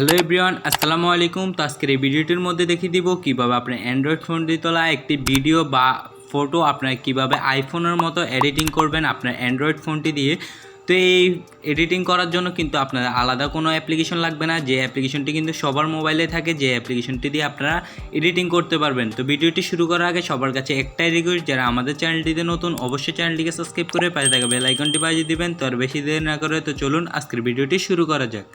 Hello everyone, আসসালামু আলাইকুম। তো আজকের এই ভিডিওটির মধ্যে দেখিয়ে দিব কীভাবে আপনার অ্যান্ড্রয়েড ফোন দিয়ে তোলা একটি ভিডিও বা ফটো আপনার কীভাবে আইফোনের মতো এডিটিং করবেন আপনার অ্যান্ড্রয়েড ফোনটি দিয়ে। তো এই এডিটিং করার জন্য কিন্তু আপনার আলাদা কোনো অ্যাপ্লিকেশন লাগবে না, যে অ্যাপ্লিকেশনটি কিন্তু সবার মোবাইলে থাকে, যে অ্যাপ্লিকেশনটি দিয়ে আপনারা এডিটিং করতে পারবেন। তো ভিডিওটি শুরু করার আগে সবার কাছে একটাই রিকোয়েস্ট, যারা আমাদের চ্যানেলটিতে নতুন অবশ্যই চ্যানেলটিকে সাবস্ক্রাইব করে পাশে থাকা বেল আইকনটি বাজিয়ে দিবেন। তো আর বেশি দেরি না করে তো চলুন আজকের ভিডিওটি শুরু করা যাক।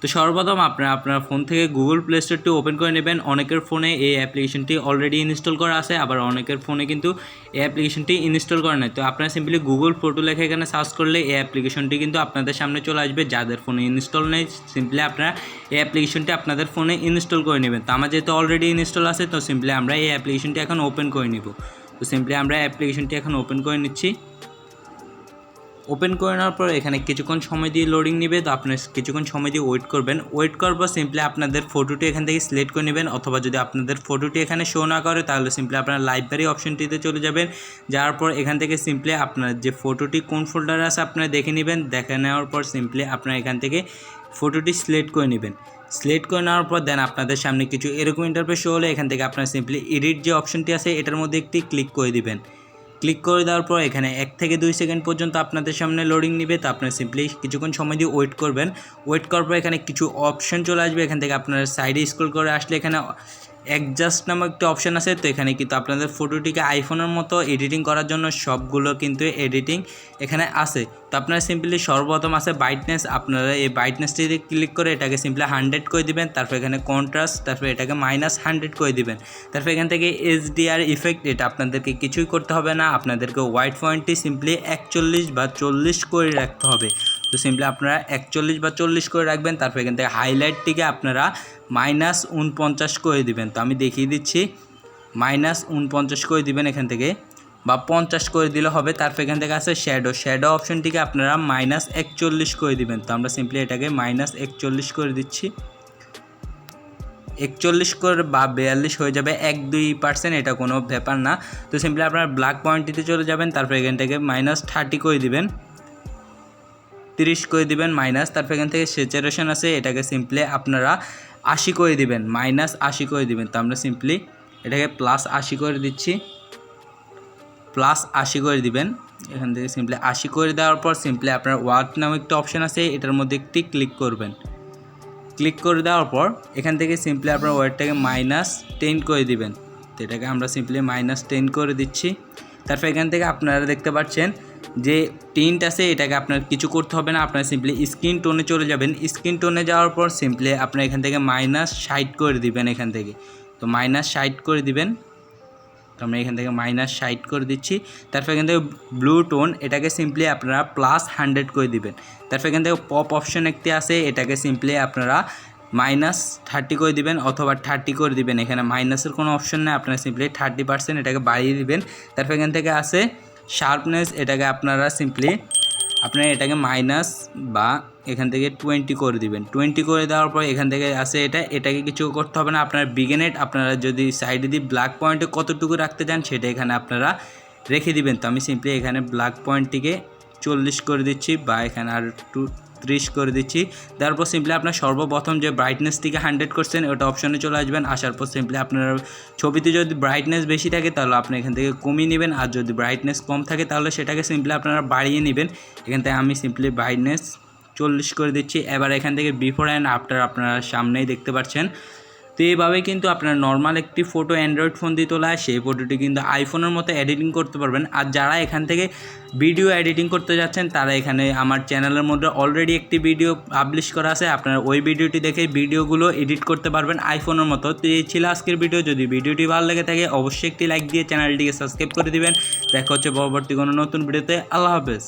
তো সর্বপ্রথম আপনার ফোন থেকে গুগল প্লে স্টোরটি ওপেন করে নেবেন। অনেকের ফোনে এই অ্যাপ্লিকেশনটি অলরেডি ইনস্টল করা আছে, আবার অনেকের ফোনে কিন্তু এই অ্যাপ্লিকেশনটি ইনস্টল করা নেই। তো আপনারা সিম্পলি গুগল ফটো লেখে এখানে সার্চ করলে এই অ্যাপ্লিকেশনটি কিন্তু আপনাদের সামনে চলে আসবে। যাদের ফোনে ইনস্টল নেই সিম্পলি আপনারা এই অ্যাপ্লিকেশনটি আপনাদের ফোনে ইনস্টল করে নেবেন। তো আমার যেহেতু অলরেডি ইনস্টল আছে, তো সিম্পলি আমরা এই অ্যাপ্লিকেশনটি এখন ওপেন করে নিব। তো সিম্পলি আমরা অ্যাপ্লিকেশনটি এখন ওপেন করে নিচ্ছি। ওপেন করে নেওয়ার পর এখানে কিছুক্ষণ সময় দিয়ে লোডিং নেবে। তো আপনার কিছুক্ষণ সময় দিয়ে ওয়েট করবেন। ওয়েট করার পর সিম্পলি আপনাদের ফটোটি এখান থেকে সিলেক্ট করে নেবেন, অথবা যদি আপনাদের ফটোটি এখানে শো না করে তাহলে সিম্পলি আপনার লাইব্রেরি অপশনটিতে চলে যাবেন। যাওয়ার পর এখান থেকে সিম্পলি আপনার যে ফটোটি কোন ফোল্ডারে আছে আপনারা দেখে নেবেন। দেখে নেওয়ার পর সিম্পলি আপনারা এখান থেকে ফটোটি সিলেক্ট করে নেবেন। সিলেক্ট করে নেওয়ার পর দেন আপনাদের সামনে কিছু এরকম ইন্টারফেস শো হলে এখান থেকে আপনারা সিম্পলি এডিট যে অপশনটি আছে এটার মধ্যে একটি ক্লিক করে দিবেন। ক্লিক করে দেওয়ার পর এখানে 1 থেকে 2 সেকেন্ড পর্যন্ত আপনাদের সামনে লোডিং নেবে। তো আপনারা সিম্পলি কিছুক্ষণ সময় দিয়ে ওয়েট করবেন। ওয়েট করার পর এখানে কিছু অপশন চলে আসবে। এখান থেকে আপনারা সাইডে স্ক্রল করে আসলে এখানে অ্যাডজাস্ট নামক একটা অপশন আছে। তো এখানে কিন্তু আপনাদের ফটোটিকে আইফোনের মতো এডিটিং করার জন্য সবগুলো কিন্তু এডিটিং এখানে আছে। তো আপনারা সিম্পলি সর্বপ্রথম আছে ব্রাইটনেস, আপনারা এই ব্রাইটনেসটিতে ক্লিক করে এটাকে সিম্পলি 100 করে দিবেন। তারপর এখানে কন্ট্রাস্ট, তারপর এটাকে -100 করে দিবেন। তারপর এখান থেকে HDR ইফেক্ট, এটা আপনাদেরকে কিছুই করতে হবে না, আপনাদেরকে হোয়াইট পয়েন্টটি সিম্পলি 41 বা 40 করে রাখতে হবে। তো সিম্পলি আপনারা 41 বা 40 করে রাখবেন। তারপর এখান থেকে হাইলাইটটিকে আপনারা -49 করে দিবেন। তো আমি দেখিয়ে দিচ্ছি, -49 করে দিবেন এখান থেকে, বা 50 করে দিলে হবে। তারপর এখান থেকে আছে শ্যাডো অপশনটিকে আপনারা -41 করে দিবেন। তো আমরা সিম্পলি এটাকে -41 করে দিচ্ছি। 41 করে বা 42 হয়ে যাবে, 1-2%, এটা কোনো ব্যাপার না। তো সিম্পলি আপনারা ব্ল্যাক পয়েন্টটিতে চলে যাবেন। তারপর এখান থেকে -30 করে দিবেন, 30 করে দিবেন মাইনাস। তারপর এখান থেকে স্যাচুরেশন আছে, এটাকে সিম্পলি আপনারা 80 করে দিবেন, -80 করে দিবেন। তো আমরা সিম্পলি এটাকে +80 করে দিচ্ছি, +80 করে দিবেন। এখান থেকে সিম্পলি 80 করে দেওয়ার পর সিম্পলি আপনার ওয়ার্ড নামে একটা অপশান আছে, এটার মধ্যে একটি ক্লিক করবেন। ক্লিক করে দেওয়ার পর এখান থেকে সিম্পলি আপনার ওয়ার্ডটাকে -10 করে দিবেন। তো এটাকে আমরা সিম্পলি -10 করে দিচ্ছি। তারপর এখান থেকে আপনারা দেখতে পাচ্ছেন যে টিন্ট আছে, এটাকে আপনার কিছু করতে হবে না, আপনারা সিম্পলি স্ক্রিন টোনে চলে যাবেন। স্ক্রিন টোনে যাওয়ার পর সিম্পলি আপনার এখান থেকে -60 করে দিবেন এখান থেকে। তো -60 করে দিবেন। তো আমরা এখান থেকে -60 করে দিচ্ছি। তারপর এখান থেকে ব্লু টোন, এটাকে সিম্পলি আপনারা +100 করে দিবেন। তারপর এখান থেকে পপ অপশন একটি আছে, এটাকে সিম্পলি আপনারা -30 করে দিবেন, অথবা 30 করে দিবেন। এখানে মাইনাসের কোনো অপশন নেই, আপনারা সিম্পলি 30% এটাকে বাড়িয়ে দিবেন। তারপর এখান থেকে আছে শার্পনেস, এটাকে আপনারা সিম্পলি এটাকে মাইনাস বা এখান থেকে 20 করে দিবেন। 20 করে দেওয়ার পর এখান থেকে আছে এটাকে কিছু করতে হবে না, আপনার বিগিনেট আপনারা যদি সাইডে দিয়ে ব্ল্যাক পয়েন্টে কতটুকু রাখতে চান সেটা এখানে আপনারা রেখে দিবেন। তো আমি সিম্পলি এখানে ব্ল্যাক পয়েন্টটিকে 40 করে দিচ্ছি, বা এখানে আর 30 করে দিচ্ছি। তারপর সিম্পলি আপনার সর্বপ্রথম যে ব্রাইটনেসটিকে 100 করছেন ওটা অপশনে চলে আসবেন। আসার পর সিম্পলি আপনার ছবিতে যদি ব্রাইটনেস বেশি থাকে তাহলে আপনি এখান থেকে কমিয়ে নেবেন, আর যদি ব্রাইটনেস কম থাকে তাহলে সেটাকে সিম্পলি আপনারা বাড়িয়ে নেবেন। এখান থেকে আমি সিম্পলি ব্রাইটনেস 40 করে দিচ্ছি। এবার এখান থেকে বিফোর অ্যান্ড আফটার আপনারা সামনেই দেখতে পাচ্ছেন। তো এইভাবে কিন্তু আপনার নর্মাল একটি ফটো অ্যান্ড্রয়েড ফোন দিয়ে তোলা হয়, সেই ফটোটি কিন্তু আইফোনের মতো এডিটিং করতে পারবেন। আর যারা এখান থেকে ভিডিও এডিটিং করতে যাচ্ছেন তারা এখানে আমার চ্যানেলের মধ্যে অলরেডি একটি ভিডিও পাবলিশ করা আছে, আপনারা ওই ভিডিওটি দেখে ভিডিওগুলো এডিট করতে পারবেন আইফোনের মতো। তো এই ছিল আজকের ভিডিও। যদি ভিডিওটি ভালো লেগে থাকে অবশ্যই একটি লাইক দিয়ে চ্যানেলটিকে সাবস্ক্রাইব করে দিবেন। দেখা হচ্ছে পরবর্তী কোনো নতুন ভিডিওতে। আল্লাহ হাফেজ।